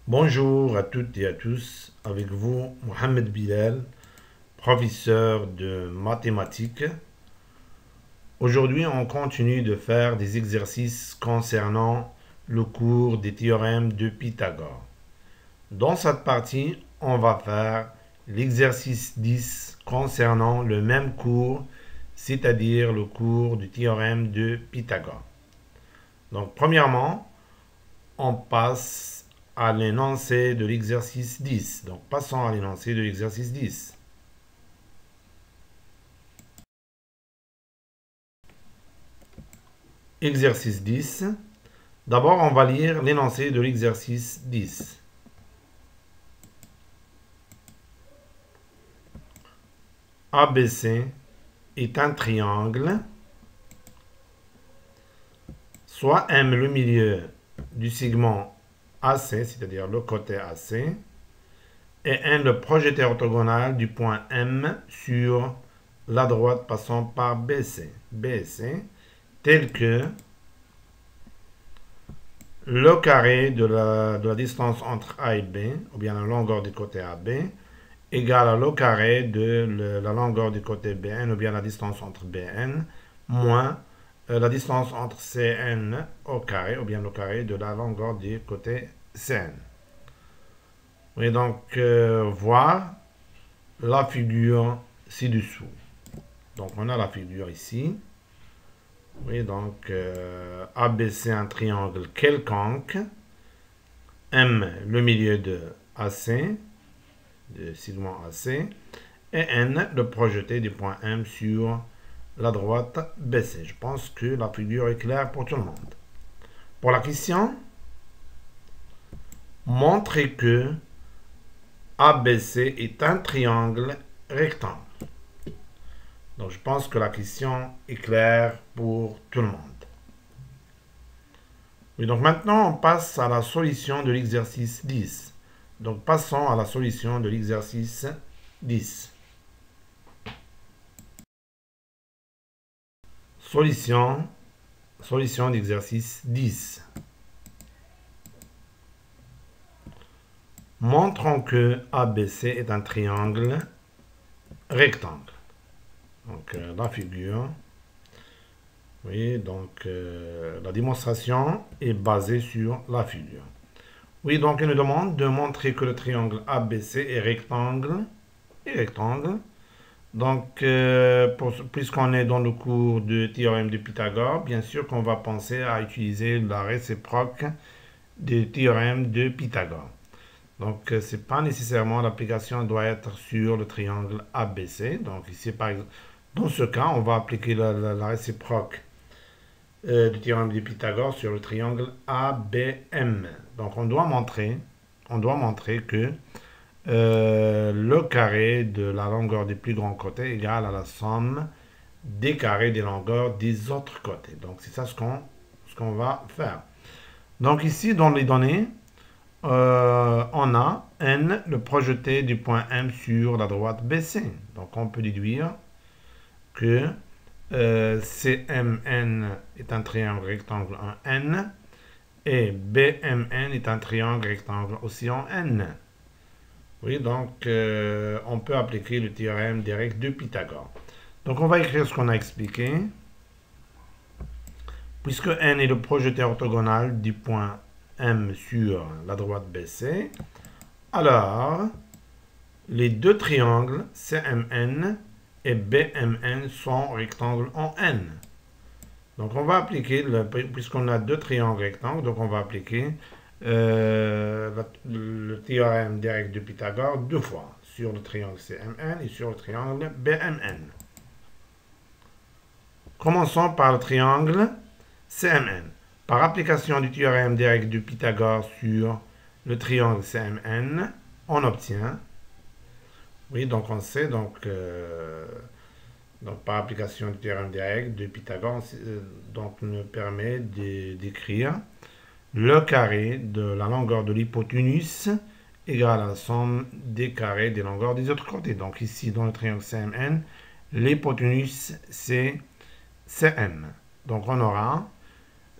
Bonjour à toutes et à tous, avec vous Mohamed Bilal, professeur de mathématiques. Aujourd'hui, on continue de faire des exercices concernant le cours des théorèmes de Pythagore. Dans cette partie, on va faire l'exercice 10 concernant le même cours, c'est-à-dire le cours du théorème de Pythagore. Donc, premièrement, on passe à l'énoncé de l'exercice 10. Donc, passons à l'énoncé de l'exercice 10. Exercice 10. D'abord, on va lire l'énoncé de l'exercice 10. ABC est un triangle, soit M le milieu du segment AC, c'est-à-dire le côté AC, et N le projeté orthogonal du point M sur la droite passant par BC. BC, tel que le carré de la distance entre A et B, ou bien la longueur du côté AB, égale à le carré de la longueur du côté BN, ou bien la distance entre BN, moins la distance entre CN au carré, ou bien le carré de la longueur du côté CN. Oui, donc, voir la figure ci-dessous. Donc, on a la figure ici. Oui, donc, ABC, un triangle quelconque. M, le milieu de AC, de segment AC. Et N, le projeté du point M sur la droite BC. Je pense que la figure est claire pour tout le monde. Pour la question, montrer que ABC est un triangle rectangle. Donc, je pense que la question est claire pour tout le monde. Oui, donc maintenant, on passe à la solution de l'exercice 10. Donc, passons à la solution de l'exercice 10. Solution d'exercice 10. Montrons que ABC est un triangle rectangle. Donc, la figure. Oui, donc la démonstration est basée sur la figure. Oui, donc il nous demande de montrer que le triangle ABC est rectangle. Donc, puisqu'on est dans le cours de théorème de Pythagore, bien sûr qu'on va penser à utiliser la réciproque du théorème de Pythagore. Donc, ce n'est pas nécessairement l'application doit être sur le triangle ABC. Donc, ici, par exemple, dans ce cas, on va appliquer la réciproque du théorème de Pythagore sur le triangle ABM. Donc, on doit montrer que le carré de la longueur des plus grands côtés est égal à la somme des carrés des longueurs des autres côtés. Donc, c'est ça ce qu'on va faire. Donc, ici, dans les données, on a N, le projeté du point M sur la droite BC. Donc, on peut déduire que CMN est un triangle rectangle en N et BMN est un triangle rectangle aussi en N. Oui, donc on peut appliquer le théorème direct de Pythagore. Donc on va écrire ce qu'on a expliqué. Puisque N est le projeté orthogonal du point M sur la droite BC, alors les deux triangles CMN et BMN sont rectangles en N. Donc on va appliquer, puisqu'on a deux triangles rectangles, donc on va appliquer le théorème direct de Pythagore deux fois, sur le triangle CMN et sur le triangle BMN. Commençons par le triangle CMN. Par application du théorème direct de Pythagore sur le triangle CMN, on obtient, oui, donc on sait, donc par application du théorème direct de Pythagore, donc nous permet d'écrire le carré de la longueur de l'hypoténuse égale à la somme des carrés des longueurs des autres côtés. Donc ici, dans le triangle CMN, l'hypoténuse, c'est CM. Donc on aura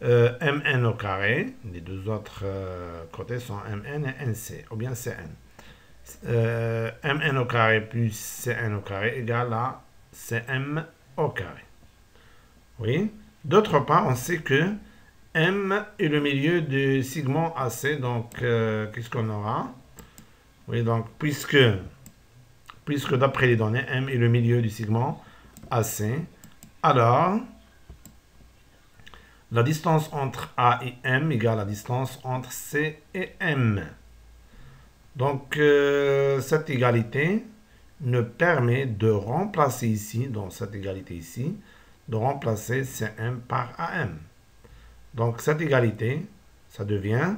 mn au carré, les deux autres côtés sont mn et nc, ou bien cn. Mn au carré plus Cn au carré égale à Cm au carré. Oui. D'autre part, on sait que M est le milieu du segment AC. Donc, qu'est-ce qu'on aura? Oui, donc, puisque d'après les données, M est le milieu du segment AC, alors, la distance entre A et M égale la distance entre C et M. Donc, cette égalité nous permet de remplacer ici, dans cette égalité ici, de remplacer Cm par Am. Donc, cette égalité, ça devient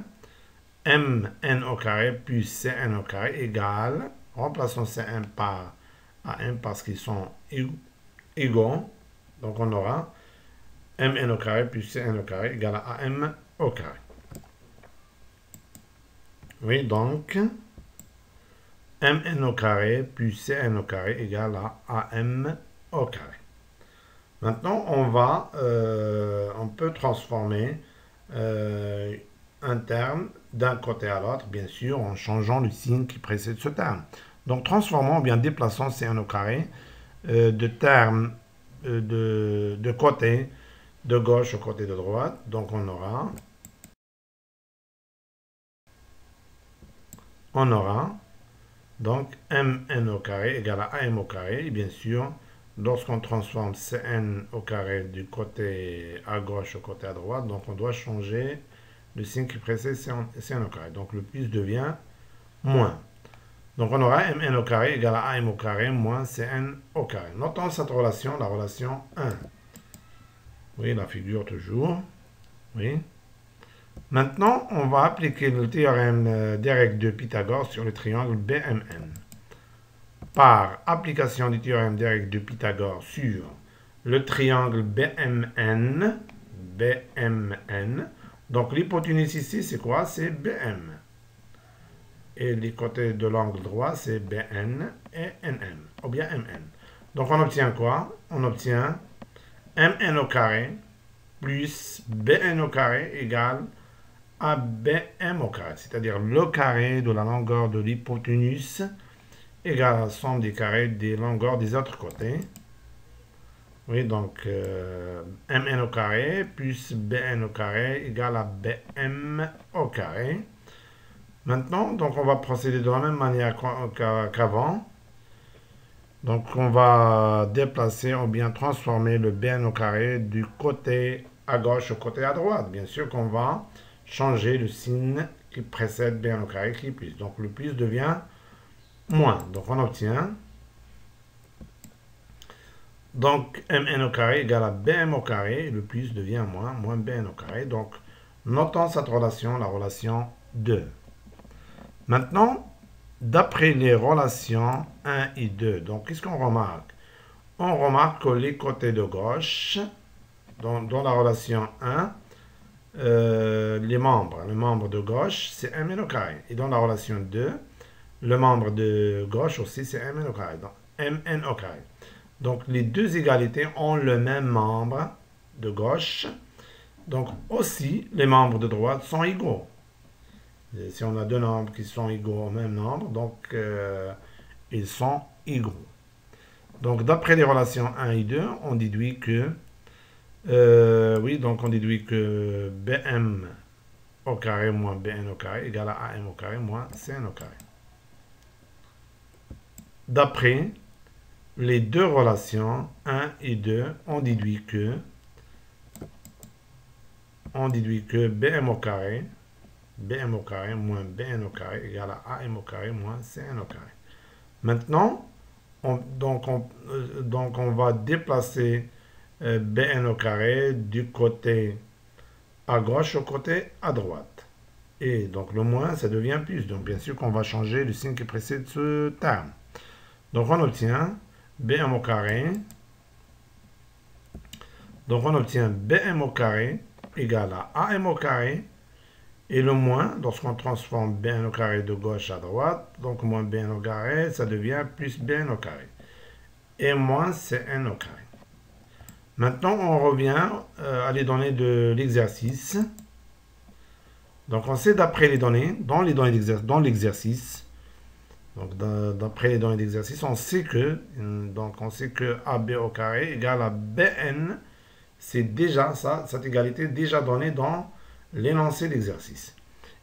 Mn au carré plus Cn au carré égale, remplaçons Cm par Am parce qu'ils sont égaux. Donc, on aura Mn au carré plus Cn au carré égale à Am au carré. Oui, donc, Mn au carré plus Cn au carré égale à Am au carré. Maintenant, on peut transformer un terme d'un côté à l'autre, bien sûr, en changeant le signe qui précède ce terme. Donc, transformons, ou bien déplaçons Cn au carré de terme de côté de gauche au côté de droite. Donc, on aura donc mn au carré égale à am au carré. Et bien sûr, lorsqu'on transforme Cn au carré du côté à gauche au côté à droite, donc on doit changer le signe qui précède Cn au carré. Donc le plus devient moins. Donc on aura mn au carré égale à am au carré moins Cn au carré. Notons cette relation, la relation 1. Oui, la figure toujours. Oui. Maintenant, on va appliquer le théorème direct de Pythagore sur le triangle BMN. Par application du théorème direct de Pythagore sur le triangle BMN, donc l'hypoténuse ici, c'est quoi? C'est BM. Et les côtés de l'angle droit, c'est BN et NM, ou bien MN. Donc on obtient quoi? On obtient MN au carré plus BN au carré égale à BM au carré, c'est-à-dire le carré de la longueur de l'hypoténuse égale à la somme des carrés des longueurs des autres côtés. Oui, donc Mn au carré plus Bn au carré égale à Bm au carré. Maintenant, donc on va procéder de la même manière qu'avant. Donc on va déplacer ou bien transformer le Bn au carré du côté à gauche au côté à droite. Bien sûr qu'on va changer le signe qui précède Bn au carré qui est plus. Donc le plus devient moins. Donc on obtient donc mn au carré égale à bm au carré, et le plus devient moins, moins bn au carré. Donc notons cette relation, la relation 2. Maintenant, d'après les relations 1 et 2, donc qu'est-ce qu'on remarque? On remarque que les côtés de gauche, dans la relation 1, le membre de gauche, c'est mn au carré. Et dans la relation 2, le membre de gauche aussi, c'est mn au carré. Donc, mn au carré. Donc, les deux égalités ont le même membre de gauche. Donc, aussi, les membres de droite sont égaux. Et si on a deux nombres qui sont égaux au même nombre, donc, ils sont égaux. Donc, d'après les relations 1 et 2, on déduit que, on déduit que Bm au carré moins Bn au carré égale à Am au carré moins Cn au carré. D'après les deux relations 1 et 2, on déduit que Bm au carré moins Bn au carré égale à Am au carré moins Cn au carré. Maintenant, on va déplacer Bn au carré du côté à gauche au côté à droite. Et donc le moins, ça devient plus. Donc bien sûr qu'on va changer le signe qui précède ce terme. Donc on obtient Bm au carré. Donc on obtient Bm au carré égale à Am au carré. Et le moins, lorsqu'on transforme Bn au carré de gauche à droite, donc moins Bn au carré, ça devient plus Bn au carré. Et moins Cn au carré. Maintenant, on revient à les données de l'exercice. Donc, on sait d'après les données, dans l'exercice, donc d'après les données d'exercice, on sait que AB au carré égale à BN. C'est déjà ça, cette égalité est déjà donnée dans l'énoncé d'exercice.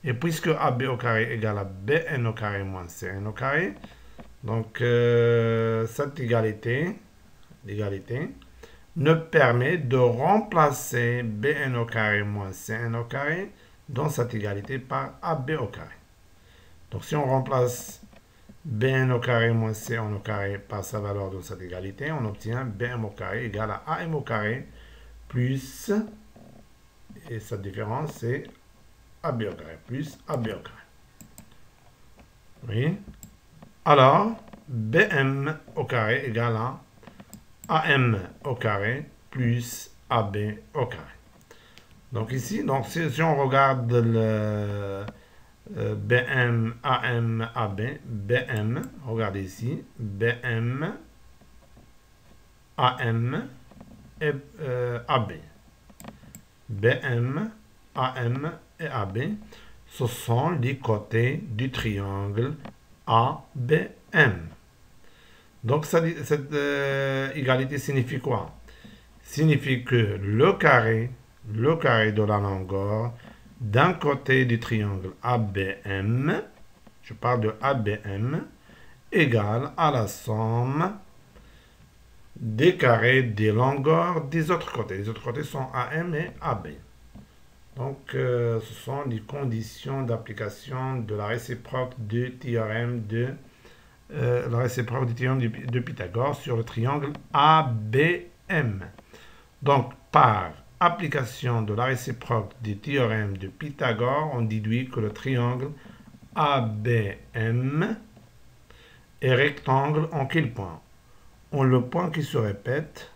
Et puisque AB au carré égale à BN au carré moins CN au carré, donc cette égalité nous permet de remplacer BN au carré moins CN au carré dans cette égalité par AB au carré. Donc si on remplace BN au carré moins CN au carré par sa valeur dans cette égalité, on obtient BM au carré égale à AM au carré plus, et cette différence c'est AB au carré plus AB au carré. Oui. Alors, BM au carré égale à AM au carré plus AB au carré. Donc ici, si on regarde le BM, AM, AB, BM, regardez ici, BM, AM et AB. BM, AM et AB, ce sont les côtés du triangle ABM. Donc cette égalité signifie quoi? Signifie que le carré de la longueur d'un côté du triangle ABM, je parle de ABM, égale à la somme des carrés des longueurs des autres côtés. Les autres côtés sont AM et AB. Donc, ce sont les conditions d'application de la réciproque du théorème de Pythagore sur le triangle ABM. Donc, par application de la réciproque du théorème de Pythagore, on déduit que le triangle ABM est rectangle en quel point? En le point qui se répète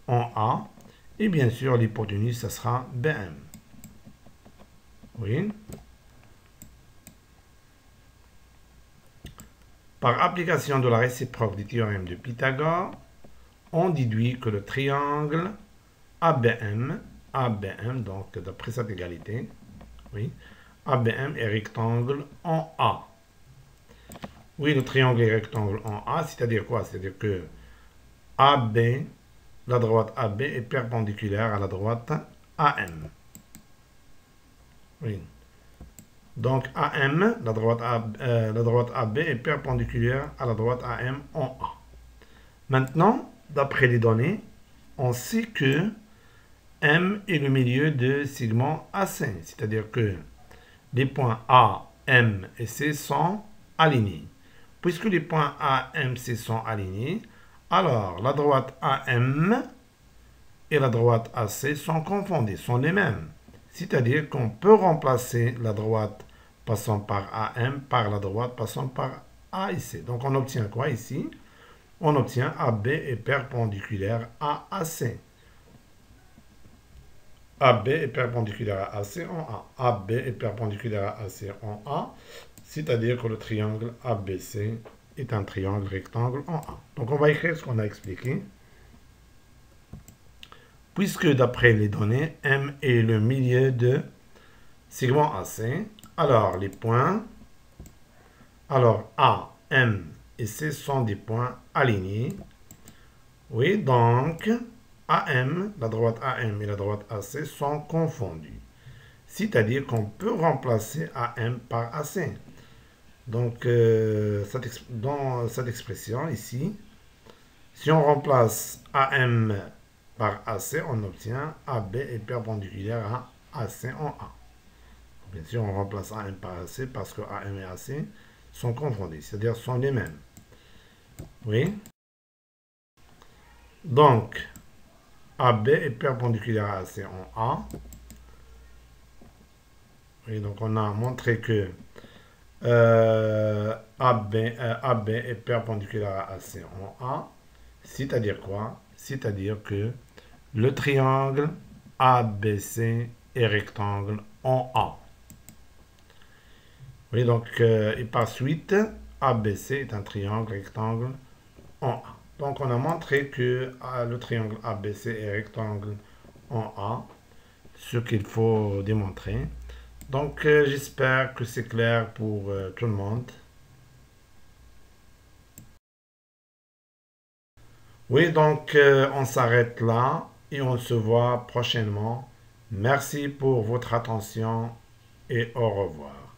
en A, et bien sûr l'hypoténuse, ça sera BM. Oui. Par application de la réciproque du théorème de Pythagore, on déduit que le triangle ABM, donc d'après cette égalité, oui, ABM est rectangle en A. Oui, le triangle est rectangle en A, c'est-à-dire quoi? C'est-à-dire que AB, la droite AB est perpendiculaire à la droite AM. Oui. Donc AM, la droite AB est perpendiculaire à la droite AM en A. Maintenant, d'après les données, on sait que M est le milieu de segment AC, c'est-à-dire que les points A, M et C sont alignés. Puisque les points A, M, C sont alignés, alors la droite AM et la droite AC sont confondues, sont les mêmes. C'est-à-dire qu'on peut remplacer la droite passant par AM par la droite passant par A et C. Donc on obtient quoi ici? On obtient AB est perpendiculaire à AC. AB est perpendiculaire à AC en A. AB est perpendiculaire à AC en A, c'est-à-dire que le triangle ABC est un triangle rectangle en A. Donc on va écrire ce qu'on a expliqué. Puisque d'après les données, M est le milieu de segment AC, alors les points, alors A, M et C sont des points alignés. Oui, donc AM, la droite AM et la droite AC sont confondues. C'est-à-dire qu'on peut remplacer AM par AC. Donc, dans cette expression ici, si on remplace AM par AC, on obtient AB est perpendiculaire à AC en A. Bien sûr, on remplace AM par AC parce que AM et AC sont confondus, c'est-à-dire sont les mêmes. Oui. Donc, AB est perpendiculaire à AC en A. Oui, donc on a montré que AB est perpendiculaire à AC en A. C'est-à-dire quoi? C'est-à-dire que le triangle ABC est rectangle en A. Oui, donc, et par suite, ABC est un triangle rectangle en A. Donc, on a montré que le triangle ABC est rectangle en A, ce qu'il faut démontrer. Donc, j'espère que c'est clair pour tout le monde. Oui, donc on s'arrête là et on se voit prochainement. Merci pour votre attention et au revoir.